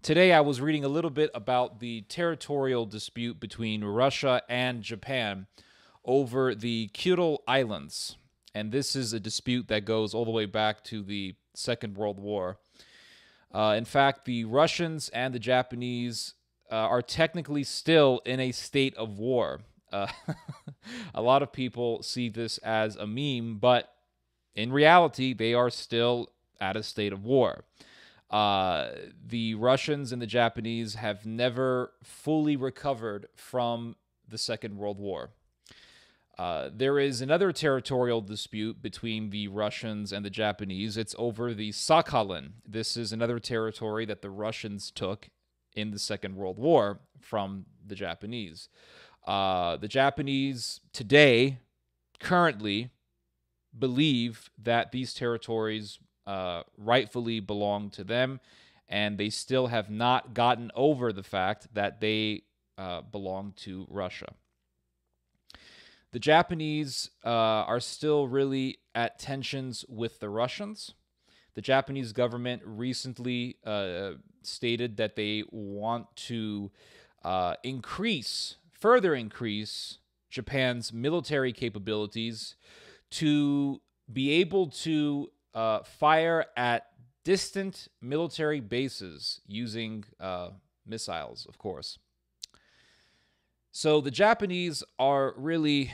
Today I was reading a little bit about the territorial dispute between Russia and Japan over the Kyoto Islands. And this is a dispute that goes all the way back to the Second World War. In fact, the Russians and the Japanese are technically still in a state of war. Uh, a lot of people see this as a meme, but in reality, they are still at a state of war. The Russians and the Japanese have never fully recovered from the Second World War. There is another territorial dispute between the Russians and the Japanese. It's over the Sakhalin. This is another territory that the Russians took in the Second World War from the Japanese. The Japanese today, currently, believe that these territories rightfully belong to them, and they still have not gotten over the fact that they belong to Russia. The Japanese are still really at tensions with the Russians. The Japanese government recently stated that they want to further increase Japan's military capabilities to be able to fire at distant military bases using missiles, of course. So the Japanese are really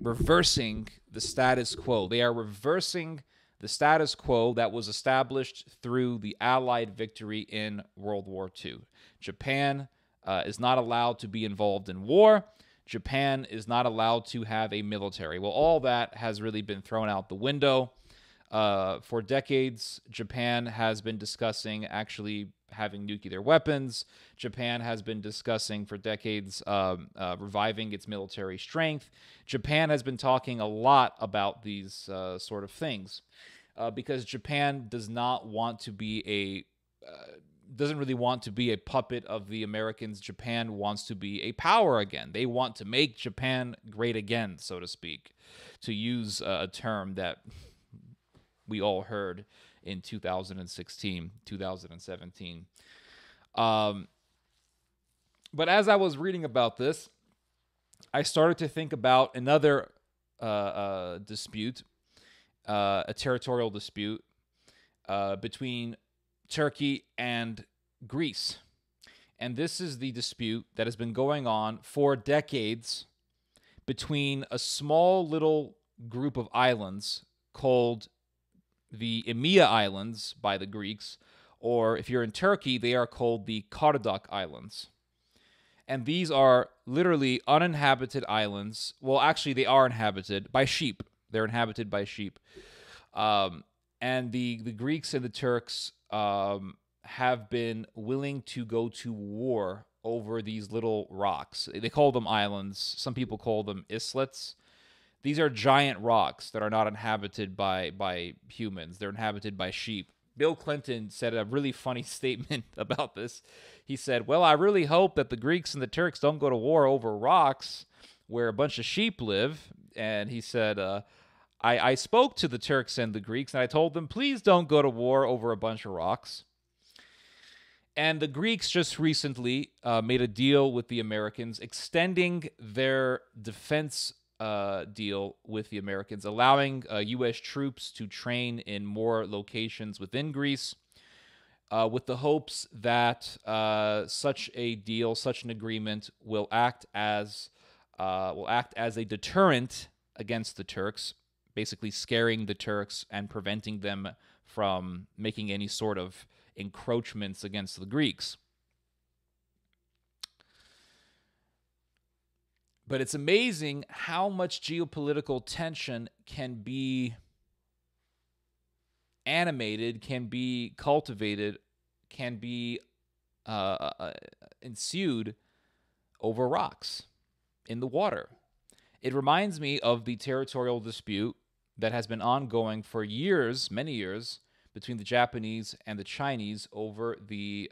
reversing the status quo. They are reversing the status quo that was established through the Allied victory in World War II. Japan is not allowed to be involved in war. Japan is not allowed to have a military. Well, all that has really been thrown out the window. For decades, Japan has been discussing actually having nuclear weapons. Japan has been discussing for decades reviving its military strength. Japan has been talking a lot about these sort of things because Japan does not want to be doesn't really want to be a puppet of the Americans. Japan wants to be a power again. They want to make Japan great again, so to speak, to use a term that we all heard in 2016, 2017. But as I was reading about this, I started to think about another dispute, a territorial dispute between Turkey and Greece. And this is the dispute that has been going on for decades between a small little group of islands called the Emia Islands by the Greeks, or if you're in Turkey, they are called the Karduk Islands. And these are literally uninhabited islands. Well, actually, they are inhabited by sheep. They're inhabited by sheep. And the Greeks and the Turks have been willing to go to war over these little rocks. They call them islands. Some people call them islets. These are giant rocks that are not inhabited by humans. They're inhabited by sheep. Bill Clinton said a really funny statement about this. He said, well, I really hope that the Greeks and the Turks don't go to war over rocks where a bunch of sheep live. And he said, I spoke to the Turks and the Greeks, and I told them, please don't go to war over a bunch of rocks. And the Greeks just recently made a deal with the Americans, extending their defense deal with the Americans, allowing U.S. troops to train in more locations within Greece, with the hopes that such a deal, such an agreement, will act as a deterrent against the Turks, basically scaring the Turks and preventing them from making any sort of encroachments against the Greeks. But it's amazing how much geopolitical tension can be animated, can be cultivated, can be ensued over rocks in the water. It reminds me of the territorial dispute that has been ongoing for years, many years, between the Japanese and the Chinese over the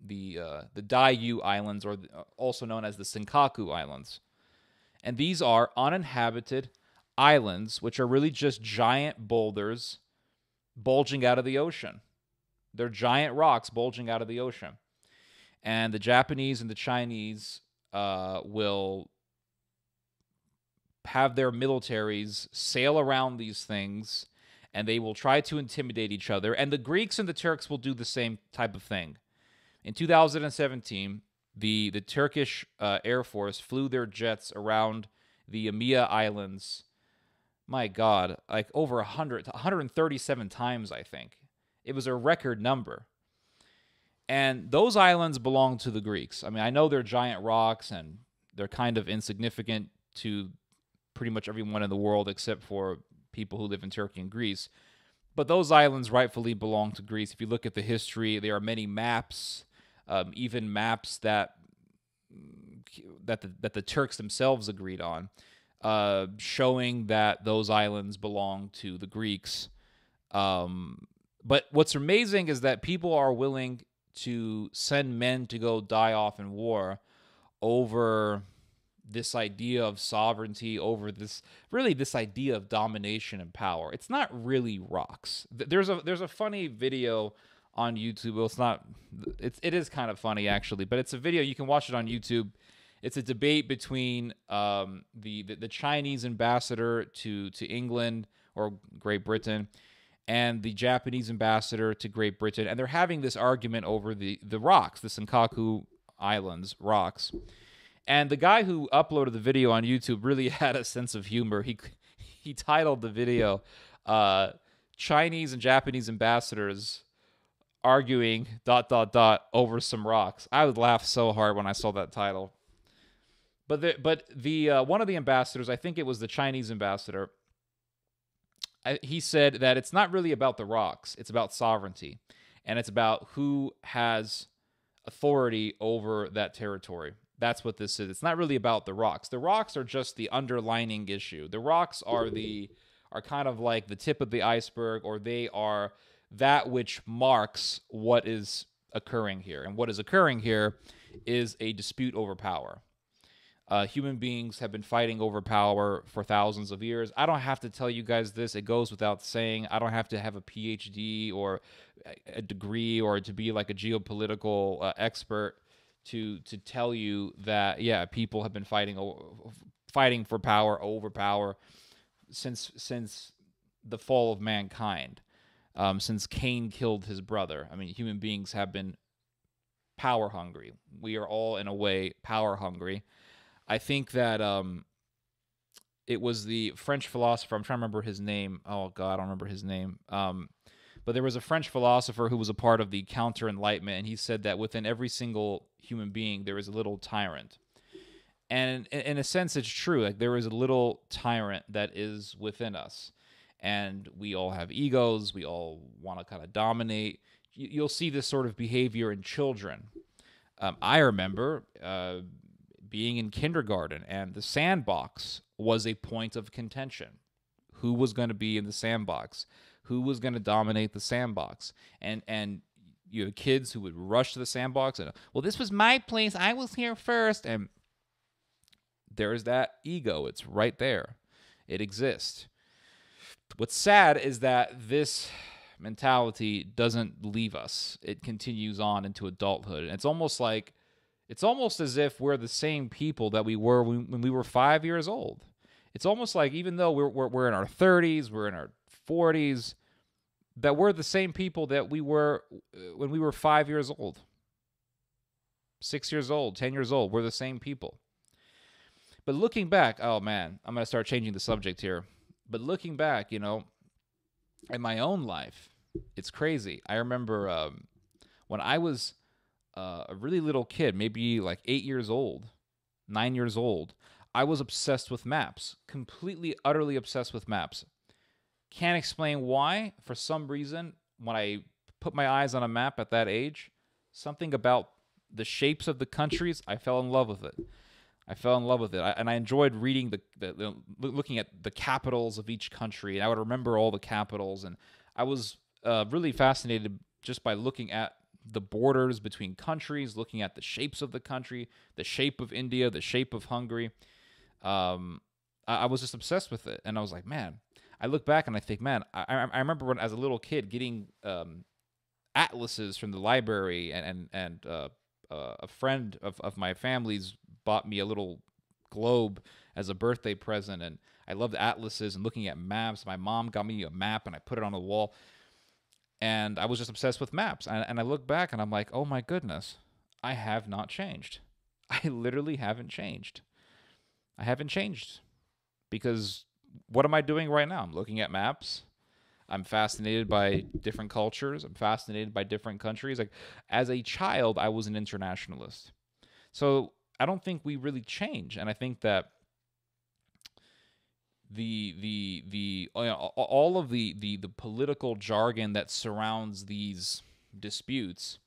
Diaoyu Islands, or also known as the Senkaku Islands. And these are uninhabited islands, which are really just giant boulders bulging out of the ocean. They're giant rocks bulging out of the ocean. And the Japanese and the Chinese will have their militaries sail around these things, and they will try to intimidate each other. And the Greeks and the Turks will do the same type of thing. In 2017, the Turkish Air Force flew their jets around the Kyoto Islands. My God, like over 137 times, I think. It was a record number. And those islands belong to the Greeks. I mean, I know they're giant rocks and they're kind of insignificant to pretty much everyone in the world except for people who live in Turkey and Greece. But those islands rightfully belong to Greece. If you look at the history, there are many maps, even maps that the Turks themselves agreed on, showing that those islands belong to the Greeks. But what's amazing is that people are willing to send men to go die off in war over this idea of sovereignty, over this idea of domination and power. It's not really rocks. There's a funny video on YouTube. Well, it is kind of funny actually, but it's a video, you can watch it on YouTube. It's a debate between the Chinese ambassador to England or Great Britain and the Japanese ambassador to Great Britain, and they're having this argument over the rocks, the Senkaku Islands rocks. And the guy who uploaded the video on YouTube really had a sense of humor. He titled the video Chinese and Japanese ambassadors arguing ... over some rocks. I would laugh so hard when I saw that title. But the one of the ambassadors, I think it was the Chinese ambassador, he said that it's not really about the rocks. It's about sovereignty. And it's about who has authority over that territory. That's what this is. It's not really about the rocks. The rocks are just the underlining issue. The rocks are kind of like the tip of the iceberg, or they are that which marks what is occurring here. And what is occurring here is a dispute over power. Human beings have been fighting over power for thousands of years. I don't have to tell you guys this. It goes without saying. I don't have to have a PhD or a degree or to be like a geopolitical expert to tell you that, yeah, people have been fighting for power, over power, since the fall of mankind, since Cain killed his brother. I mean, human beings have been power hungry. We are all, in a way, power hungry. I think that it was the French philosopher, I'm trying to remember his name. Oh, God, I don't remember his name. But there was a French philosopher who was a part of the Counter-Enlightenment, and he said that within every single human being, there is a little tyrant. And in a sense, it's true. Like, there is a little tyrant that is within us. And we all have egos. We all want to kind of dominate. You'll see this sort of behavior in children. I remember being in kindergarten, and the sandbox was a point of contention. Who was going to be in the sandbox? Who was going to dominate the sandbox? And you have kids who would rush to the sandbox and, well, this was my place. I was here first. And there's that ego. It's right there. It exists. What's sad is that this mentality doesn't leave us. It continues on into adulthood. And it's almost as if we're the same people that we were when we were 5 years old. It's almost like even though we're in our 30s, we're in our 40s, that we're the same people that we were when we were 5 years old, 6 years old, 10 years old. We're the same people. But looking back, oh man, I'm going to start changing the subject here. But looking back, in my own life, it's crazy. I remember when I was a really little kid, maybe like 8 years old, 9 years old, I was obsessed with maps, completely, utterly obsessed with maps. Can't explain why. For some reason, when I put my eyes on a map at that age, something about the shapes of the countries, I fell in love with it. And I enjoyed reading looking at the capitals of each country, and I would remember all the capitals. And I was really fascinated just by looking at the borders between countries, looking at the shapes of the country, the shape of India, the shape of Hungary. I was just obsessed with it, and I was like, man. I look back and I think, man, I remember when as a little kid getting atlases from the library, and a friend of my family's bought me a little globe as a birthday present, and I loved atlases and looking at maps. My mom got me a map, and I put it on the wall, and I was just obsessed with maps. And I look back, and I'm like, oh my goodness, I have not changed. I literally haven't changed. I haven't changed because what am I doing right now? I'm looking at maps. I'm fascinated by different cultures. I'm fascinated by different countries. Like, as a child, I was an internationalist. So I don't think we really change. And I think that all of the political jargon that surrounds these disputes,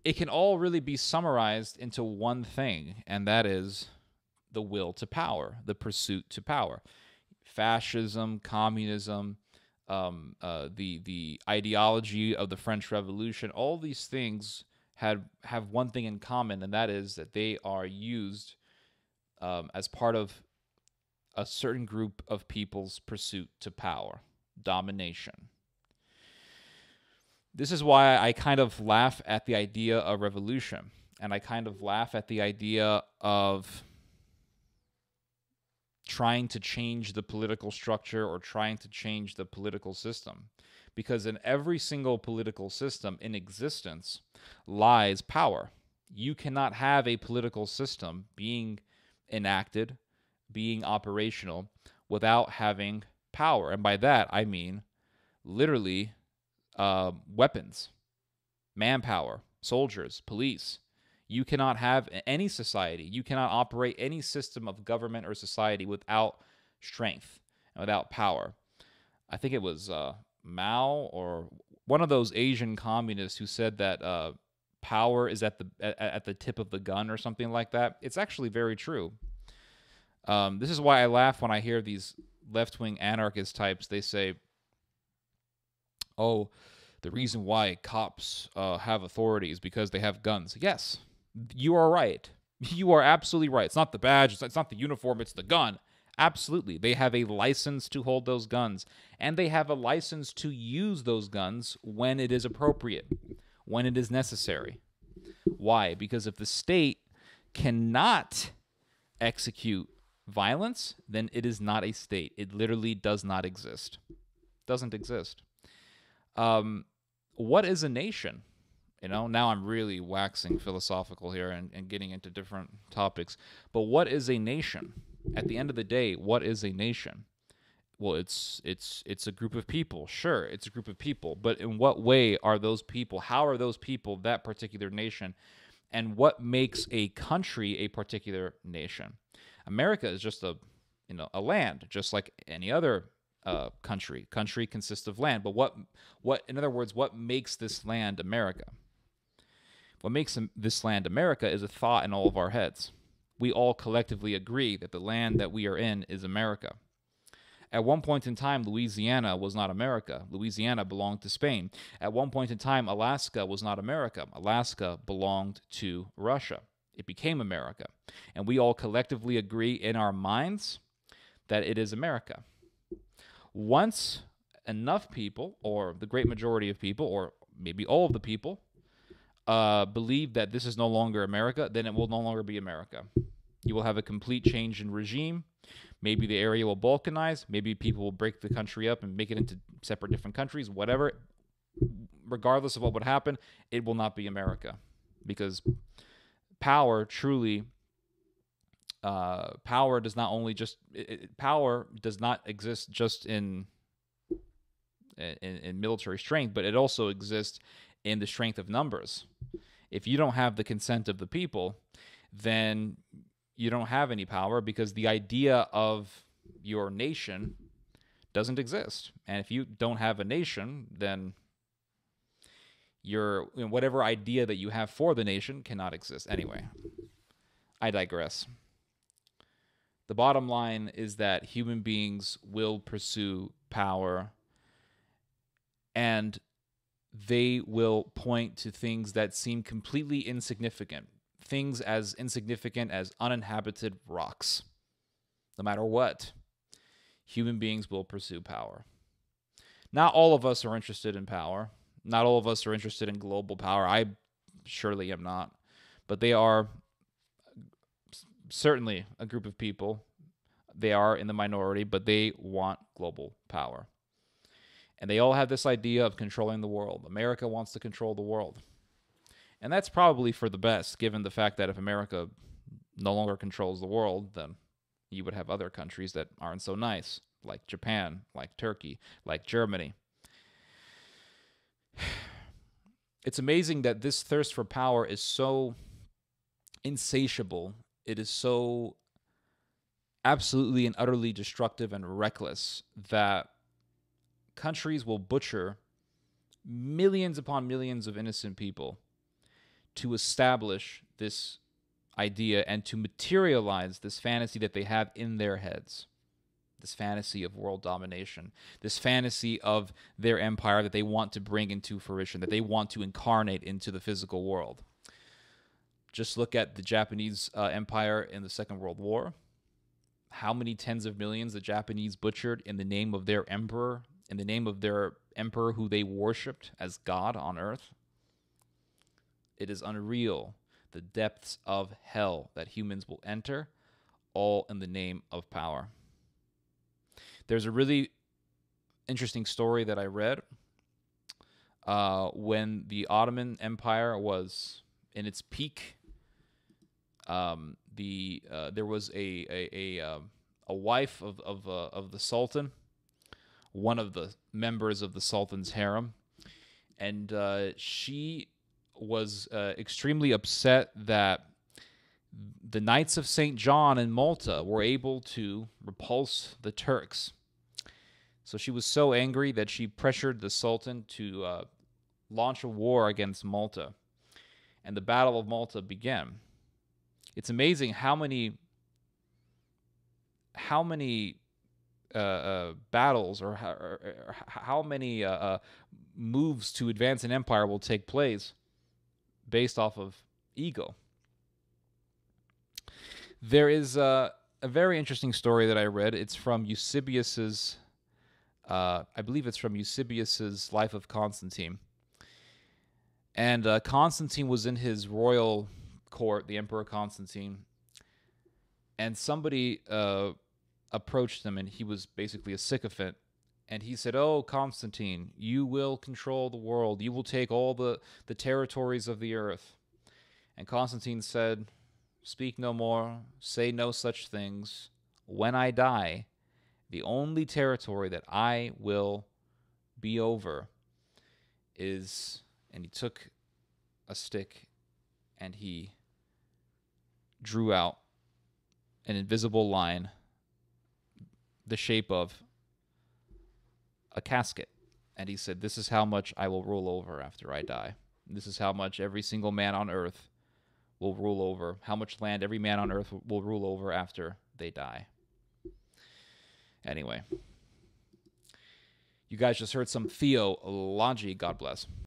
it can all really be summarized into one thing, and that is the will to power, the pursuit to power. Fascism, communism, the ideology of the French Revolution, all these things have one thing in common, and that is that they are used as part of a certain group of people's pursuit to power, domination. This is why I kind of laugh at the idea of revolution, and I kind of laugh at the idea of trying to change the political structure or trying to change the political system. Because in every single political system in existence lies power. You cannot have a political system being enacted, being operational, without having power. And by that, I mean literally weapons, manpower, soldiers, police. You cannot have any society. You cannot operate any system of government or society without strength and without power. I think it was Mao or one of those Asian communists who said that power is at the tip of the gun or something like that. It's actually very true. This is why I laugh when I hear these left-wing anarchist types. They say, "Oh, the reason why cops have authority is because they have guns." Yes, you are right. You are absolutely right. It's not the badge. It's not the uniform. It's the gun. Absolutely. They have a license to hold those guns, and they have a license to use those guns when it is appropriate, when it is necessary. Why? Because if the state cannot execute violence, then it is not a state. It literally does not exist. Doesn't exist. What is a nation? Now I'm really waxing philosophical here and getting into different topics. But what is a nation? At the end of the day, what is a nation? Well, it's a group of people. Sure, it's a group of people. But in what way are those people? How are those people that particular nation? And what makes a country a particular nation? America is just a land, just like any other country. Country consists of land. But what in other words, what makes this land America? What makes this land America is a thought in all of our heads. We all collectively agree that the land that we are in is America. At one point in time, Louisiana was not America. Louisiana belonged to Spain. At one point in time, Alaska was not America. Alaska belonged to Russia. It became America. And we all collectively agree in our minds that it is America. Once enough people, or the great majority of people, or maybe all of the people, believe that this is no longer America, then it will no longer be America. You will have a complete change in regime. Maybe the area will balkanize. Maybe people will break the country up and make it into separate different countries, whatever. Regardless of what would happen, it will not be America. Because power truly, power does not only just, power does not exist just in military strength, but it also exists in the strength of numbers. If you don't have the consent of the people, then you don't have any power, because the idea of your nation doesn't exist. And if you don't have a nation, then whatever idea that you have for the nation cannot exist. Anyway, I digress. The bottom line is that human beings will pursue power, and they will point to things that seem completely insignificant. Things as insignificant as uninhabited rocks. No matter what, human beings will pursue power. Not all of us are interested in power. Not all of us are interested in global power. I surely am not. But they are certainly a group of people. They are in the minority, but they want global power. And they all have this idea of controlling the world. America wants to control the world. And that's probably for the best, given the fact that if America no longer controls the world, then you would have other countries that aren't so nice, like Japan, like Turkey, like Germany. It's amazing that this thirst for power is so insatiable. It is so absolutely and utterly destructive and reckless that countries will butcher millions upon millions of innocent people to establish this idea and to materialize this fantasy that they have in their heads. This fantasy of world domination, this fantasy of their empire that they want to bring into fruition, that they want to incarnate into the physical world. Just look at the Japanese empire in the Second World War. How many tens of millions the Japanese butchered in the name of their emperor, in the name of their emperor who they worshipped as God on earth. It is unreal, the depths of hell that humans will enter, all in the name of power. There's a really interesting story that I read when the Ottoman Empire was in its peak. There was a wife of the Sultan, one of the members of the Sultan's harem, and she was extremely upset that the Knights of St. John in Malta were able to repulse the Turks. So she was so angry that she pressured the Sultan to launch a war against Malta, and the Battle of Malta began. It's amazing how many battles or how many moves to advance an empire will take place based off of ego. There is a very interesting story that I read. It's from Eusebius's, I believe it's from Eusebius's Life of Constantine. And Constantine was in his royal court, the Emperor Constantine, and somebody approached him, and he was basically a sycophant. And he said, "Oh, Constantine, you will control the world. You will take all the territories of the earth." And Constantine said, "Speak no more, say no such things. When I die, the only territory that I will be over is," and he took a stick and he drew out an invisible line the shape of a casket. And he said, "This is how much I will rule over after I die. This is how much every single man on earth will rule over, how much land every man on earth will rule over after they die." Anyway, you guys just heard some theology. God bless.